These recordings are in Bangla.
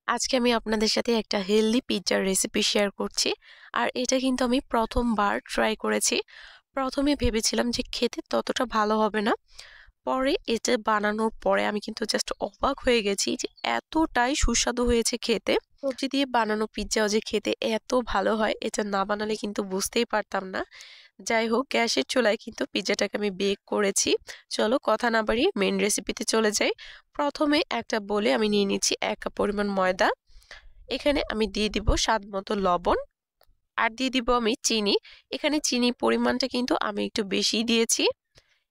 আজকে আমি আপনাদের সাথে একটা হেলদি পিৎজার রেসিপি শেয়ার করছি। আর এটা কিন্তু আমি প্রথমবার ট্রাই করেছি। প্রথমে ভেবেছিলাম যে খেতে ততটা ভালো হবে না। পরে এটা বানানোর পরে আমি কিন্তু জাস্ট অবাক হয়ে গেছি যে এতটাই সুস্বাদু হয়েছে খেতে। সবজি দিয়ে বানানো পিৎজাও যে খেতে এত ভালো হয় এটা না বানালে কিন্তু বুঝতেই পারতাম না। যাই হোক, গ্যাসের চুলায় কিন্তু পিৎজাটাকে আমি বেক করেছি। চলো কথা না বাড়িয়ে মেন রেসিপিতে চলে যাই। প্রথমে একটা বলে আমি নিয়ে নিচ্ছি 1 কাপ পরিমাণ ময়দা। এখানে আমি দিয়ে দিব স্বাদ মতো লবণ, আর দিয়ে দিব আমি চিনি। এখানে চিনি পরিমাণটা কিন্তু আমি একটু বেশি দিয়েছি।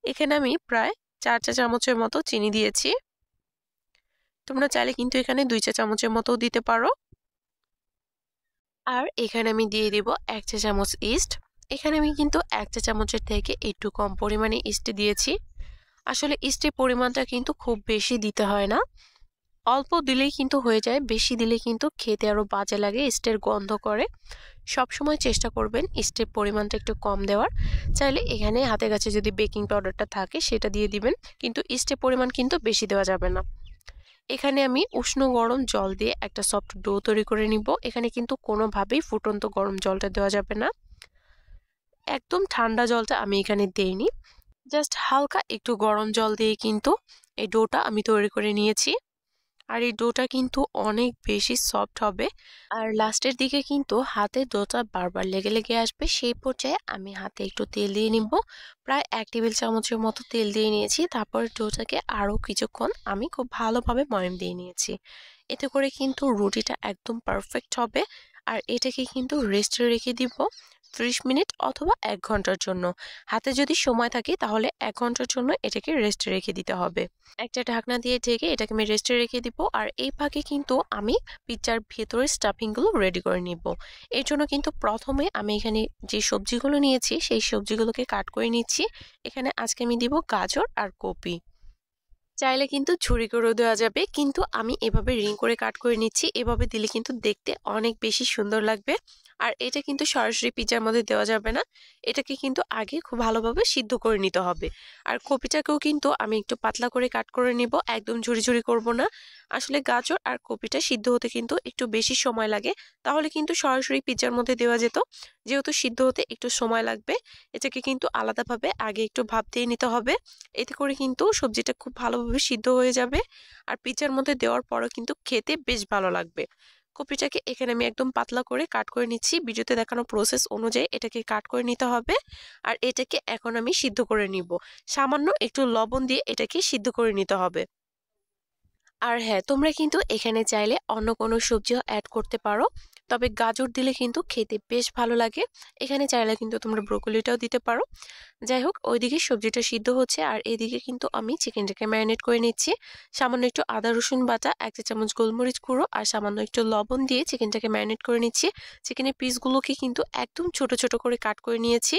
এখানে আমি প্রায় 4 চা চামচের মতো চিনি দিয়েছি। তোমরা চাইলে কিন্তু এখানে 2 চা চামচের মতো দিতে পারো। আর এখানে আমি দিয়ে দিব 1 চা চামচ ইস্ট। এখানে আমি কিন্তু 1 চা চামচের থেকে একটু কম পরিমাণে ইস্ট দিয়েছি। আসলে ইস্টের পরিমাণটা কিন্তু খুব বেশি দিতে হয় না, অল্প দিলেই কিন্তু হয়ে যায়। বেশি দিলে কিন্তু খেতে আরো বাজে লাগে, ইস্টের গন্ধ করে। সবসময় চেষ্টা করবেন ইস্টের পরিমাণটা একটু কম দেওয়ার। চাইলে এখানে হাতের কাছে যদি বেকিং পাউডারটা থাকে সেটা দিয়ে দিবেন, কিন্তু ইস্টের পরিমাণ কিন্তু বেশি দেওয়া যাবে না। এখানে আমি উষ্ণ গরম জল দিয়ে একটা সফট ডো তৈরি করে নিব। এখানে কিন্তু কোনোভাবেই ফুটন্ত গরম জলটা দেওয়া যাবে না, একদম ঠান্ডা জলটা আমি এখানে দেইনি। জাস্ট হালকা একটু গরম জল দিয়ে কিন্তু এই ডোটা আমি তৈরি করে নিয়েছি। আর এই ডোটা কিন্তু অনেক বেশি সফট হবে। আর লাস্টের দিকে কিন্তু হাতে ডোটা বারবার লেগে লেগে আসবে, সেই পর্যায়ে আমি হাতে একটু তেল দিয়ে নিব। প্রায় 1 টেবিল চামচের মতো তেল দিয়ে নিয়েছি। তারপর ডোটাকে আরো কিছুক্ষণ আমি খুব ভালোভাবে ময়াম দিয়ে নিয়েছি। এতে করে কিন্তু রুটিটা একদম পারফেক্ট হবে। আর এটাকে কিন্তু রেস্টে রেখে দিব 30 মিনিট অথবা 1 ঘন্টার জন্য। হাতে যদি সময় থাকে তাহলে 1 ঘন্টার জন্য এটাকে রেস্টে রেখে দিতে হবে। একটা ঢাকনা দিয়ে ঢেকে এটাকে আমি রেস্টে রেখে দিব। আর এই ফাঁকে কিন্তু আমি পিৎজার ভেতরের স্টাফিংগুলো রেডি করে নিব। এর জন্য কিন্তু প্রথমে আমি এখানে যে সবজিগুলো নিয়েছি সেই সবজিগুলোকে কাট করে নিচ্ছি। এখানে আজকে আমি দিব গাজর আর কপি। চাইলে কিন্তু ছুরি করেও দেওয়া যাবে, কিন্তু আমি এভাবে রিং করে কাট করে নিচ্ছি। এভাবে দিলে কিন্তু দেখতে অনেক বেশি সুন্দর লাগবে। আর এটা কিন্তু সরাসরি পিৎজার মধ্যে দেওয়া যাবে না, এটাকে কিন্তু আগে খুব ভালোভাবে সিদ্ধ করে নিতে হবে। আর কপিটাকেও কিন্তু আমি একটু পাতলা করে কাট করে নিব, একদম ঝুরি ঝুরি করব না। আসলে গাজর আর কপিটা সিদ্ধ হতে কিন্তু একটু বেশি সময় লাগে, তাহলে কিন্তু সরাসরি পিৎজার মধ্যে দেওয়া যেত। যেহেতু সিদ্ধ হতে একটু সময় লাগবে, এটাকে কিন্তু আলাদাভাবে আগে একটু ভাপ দিয়ে নিতে হবে। এতে করে কিন্তু সবজিটা খুব ভালোভাবে সিদ্ধ হয়ে যাবে। আর পিৎজার মধ্যে দেওয়ার পরও কিন্তু খেতে বেশ ভালো লাগবে। কপিটাকে এখানে আমি একদম পাতলা করে কাট করে নিচ্ছি। ভিডিওতে দেখানো প্রসেস অনুযায়ী এটাকে কাট করে নিতে হবে। আর এটাকে এখন আমি সিদ্ধ করে নিব। সামান্য একটু লবণ দিয়ে এটাকে সিদ্ধ করে নিতে হবে। আর হ্যাঁ, তোমরা কিন্তু এখানে চাইলে অন্য কোনো সবজিও অ্যাড করতে পারো, তবে গাজর দিলে কিন্তু খেতে বেশ ভালো লাগে। এখানে চাইলে কিন্তু তোমরা ব্রোকলিটাও দিতে পারো। যাই হোক, ওইদিকে সবজিটা সিদ্ধ হচ্ছে আর এদিকে কিন্তু আমি চিকেনটাকে ম্যারিনেট করে নিচ্ছি। সামান্য একটু আদা রসুন বাটা, 1 চা চামচ গোলমরিচ গুঁড়ো আর সামান্য একটু লবণ দিয়ে চিকেনটাকে ম্যারিনেট করে নিচ্ছি। চিকেনের পিসগুলোকে কিন্তু একদম ছোট ছোট করে কাট করে নিয়েছি।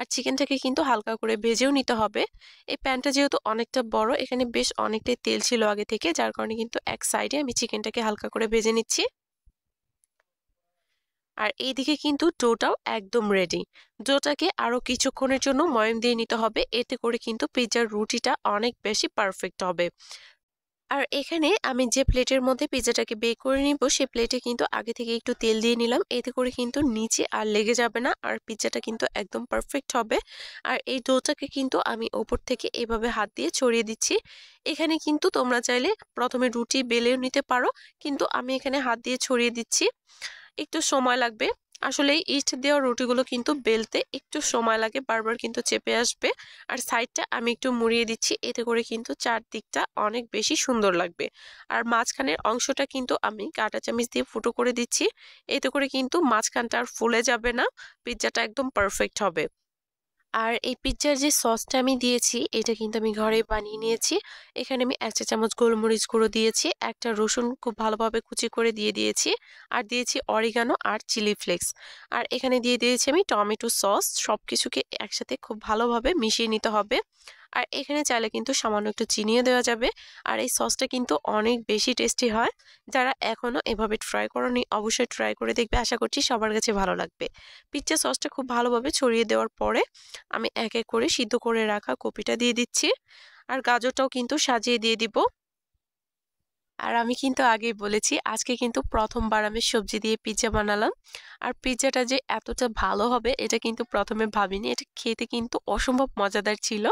আর চিকেনটাকে কিন্তু হালকা করে ভেজেও নিতে হবে। এই প্যানটা যেহেতু অনেকটা বড়, এখানে বেশ অনেকটাই তেল ছিল আগে থেকে, যার কারণে কিন্তু এক সাইডে আমি চিকেনটাকে হালকা করে ভেজে নিচ্ছি। আর এইদিকে কিন্তু ডোটাও একদম রেডি। ডোটাকে আরো কিছুক্ষণের জন্য ময়াম দিয়ে নিতে হবে, এতে করে কিন্তু পিৎজার রুটিটা অনেক বেশি পারফেক্ট হবে। আর এখানে আমি যে প্লেটের মধ্যে পিৎজাটাকে বেক করে নিব সেই প্লেটে কিন্তু আগে থেকে একটু তেল দিয়ে নিলাম, এতে করে কিন্তু নিচে আর লেগে যাবে না, আর পিৎজাটা কিন্তু একদম পারফেক্ট হবে। আর এই ডোটাকে কিন্তু আমি ওপর থেকে এভাবে হাত দিয়ে ছড়িয়ে দিচ্ছি। এখানে কিন্তু তোমরা চাইলে প্রথমে রুটি বেলেও নিতে পারো, কিন্তু আমি এখানে হাত দিয়ে ছড়িয়ে দিচ্ছি। একটু সময় লাগবে। আসলে এই ইস্ট দেওয়া রুটিগুলো কিন্তু বেলতে একটু সময় লাগে, বারবার কিন্তু চেপে আসবে। আর সাইডটা আমি একটু মুড়িয়ে দিচ্ছি, এতে করে কিন্তু চারদিকটা অনেক বেশি সুন্দর লাগবে। আর মাঝখানের অংশটা কিন্তু আমি কাঁটা চামচ দিয়ে ফুটো করে দিচ্ছি, এতে করে কিন্তু মাঝখানটা আর ফুলে যাবে না, পিৎজাটা একদম পারফেক্ট হবে। আর এই পিৎজার যে সসটা আমি দিয়েছি এটা কিন্তু আমি ঘরে বানিয়ে নিয়েছি। এখানে আমি 1 চা চামচ গোলমরিচ গুঁড়ো দিয়েছি, একটা রসুন খুব ভালোভাবে কুচি করে দিয়ে দিয়েছি, আর দিয়েছি অরিগানো আর চিলি ফ্লেক্স। আর এখানে দিয়ে দিয়েছি আমি টমেটো সস। সবকিছুকে একসাথে খুব ভালোভাবে মিশিয়ে নিতে হবে। আর এখানে চাইলে কিন্তু সামান্য একটু চিনিও দেওয়া যাবে। আর এই সসটা কিন্তু অনেক বেশি টেস্টি হয়। যারা এখনো এভাবে ট্রাই করনি অবশ্যই ট্রাই করে দেখবে, আশা করছি সবার কাছে ভালো লাগবে। পিৎজা সসটা খুব ভালোভাবে ছড়িয়ে দেওয়ার পরে আমি এক এক করে সিদ্ধ করে রাখা কপিটা দিয়ে দিচ্ছি। আর গাজরটাও কিন্তু সাজিয়ে দিয়ে দিব। আর আমি কিন্তু আগেই বলেছি আজকে কিন্তু প্রথমবার আমি সবজি দিয়ে পিৎজা বানালাম। আর পিৎজাটা যে এতটা ভালো হবে এটা কিন্তু প্রথমে ভাবিনি। এটা খেতে কিন্তু অসম্ভব মজাদার ছিল।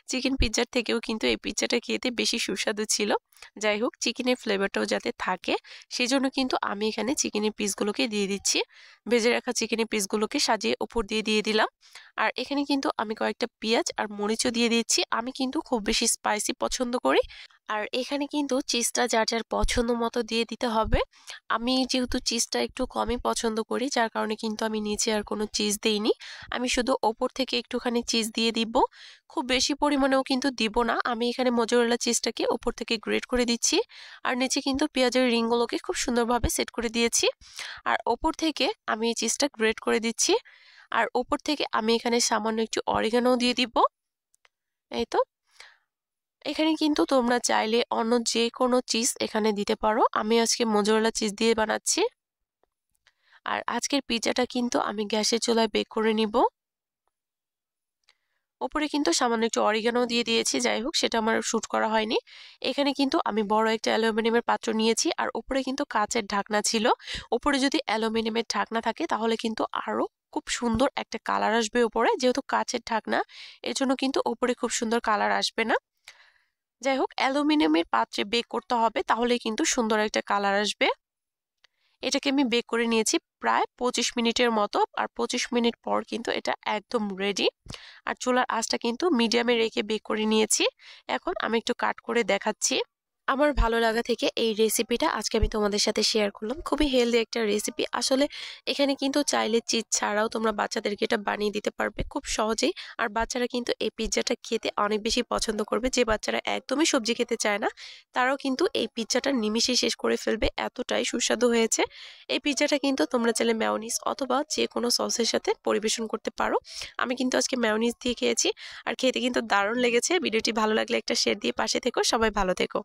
চিকেন পিৎজার থেকেও কিন্তু এই পিৎজাটা খেতে বেশি সুস্বাদু ছিল। যাই হোক চিকেনের ফ্লেভারটাও যাতে থাকে সেজন্য কিন্তু আমি এখানে চিকেনের পিসগুলোকে দিয়ে দিচ্ছি। ভেজে রাখা চিকেনের পিসগুলোকে সাজিয়ে উপর দিয়ে দিলাম। আর এখানে কিন্তু আমি কয়েকটা পেঁয়াজ আর মরিচও দিয়ে দিচ্ছি। আমি কিন্তু খুব বেশি স্পাইসি পছন্দ করি। আর এখানে কিন্তু চিজটা যার যার পছন্দ মতো দিয়ে দিতে হবে। আমি যেহেতু চিজটা একটু কমই পছন্দ করি যার কারণে কিন্তু আমি নিচে আর কোনো চিজ দেইনি। আমি শুধু ওপর থেকে একটুখানি চিজ দিয়ে দিব। খুব বেশি পরিমাণেও কিন্তু দিব না। আমি এখানে মোজারেলা চিজটাকে ওপর থেকে গ্রেট করে দিচ্ছি। আর নিচে কিন্তু পেঁয়াজের রিংগুলোকে খুব সুন্দরভাবে সেট করে দিয়েছি। আর ওপর থেকে আমি এই চিজটা গ্রেট করে দিচ্ছি। আর ওপর থেকে আমি এখানে সামান্য একটু অরিগানো দিয়ে দিব। এই তো এখানে কিন্তু তোমরা চাইলে অন্য যে কোনো চিজ এখানে দিতে পারো। আমি আজকে মোজারেলা চিজ দিয়ে বানাচ্ছি। আর আজকের পিৎজাটা কিন্তু আমি গ্যাসের চুলায় বেক করে নিব। উপরে কিন্তু সামান্য একটু অরিগানো দিয়ে দিয়েছি। যাই হোক সেটা আমার শুট করা হয়নি। এখানে কিন্তু আমি বড় একটা অ্যালুমিনিয়ামের পাত্র নিয়েছি। আর উপরে কিন্তু কাঁচের ঢাকনা ছিল। উপরে যদি অ্যালুমিনিয়ামের ঢাকনা থাকে তাহলে কিন্তু আরো খুব সুন্দর একটা কালার আসবে উপরে। যেহেতু কাঁচের ঢাকনা এর জন্য কিন্তু উপরে খুব সুন্দর কালার আসবে না। যাই হোক অ্যালুমিনিয়ামের পাত্রে বেক করতে হবে তাহলে কিন্তু সুন্দর একটা কালার আসবে। এটাকে আমি বেক করে নিয়েছি প্রায় 25 মিনিটের মতো। আর 25 মিনিট পর কিন্তু এটা একদম রেডি। আর চুলার আঁচটা কিন্তু মিডিয়ামে রেখে বেক করে নিয়েছি। এখন আমি একটু কাট করে দেখাচ্ছি। আমার ভালো লাগা থেকে এই রেসিপিটা আজকে আমি তোমাদের সাথে শেয়ার করলাম। খুবই হেলদি একটা রেসিপি। আসলে এখানে কিন্তু চাইলে চিজ ছাড়াও তোমরা বাচ্চাদেরকে এটা বানিয়ে দিতে পারবে খুব সহজেই। আর বাচ্চারা কিন্তু এই পিৎজাটা খেতে অনেক বেশি পছন্দ করবে। যে বাচ্চারা একদমই সবজি খেতে চায় না তারাও কিন্তু এই পিৎজাটা নিমিষেই শেষ করে ফেলবে, এতটাই সুস্বাদু হয়েছে। এই পিৎজাটা কিন্তু তোমরা চাইলে মেয়োনিজ অথবা যে কোনো সসের সাথে পরিবেশন করতে পারো। আমি কিন্তু আজকে মেয়োনিজ দিয়ে খেয়েছি আর খেতে কিন্তু দারুণ লেগেছে। ভিডিওটি ভালো লাগলে একটা শেয়ার দিয়ে পাশে থেকো। সবাই ভালো থেকো।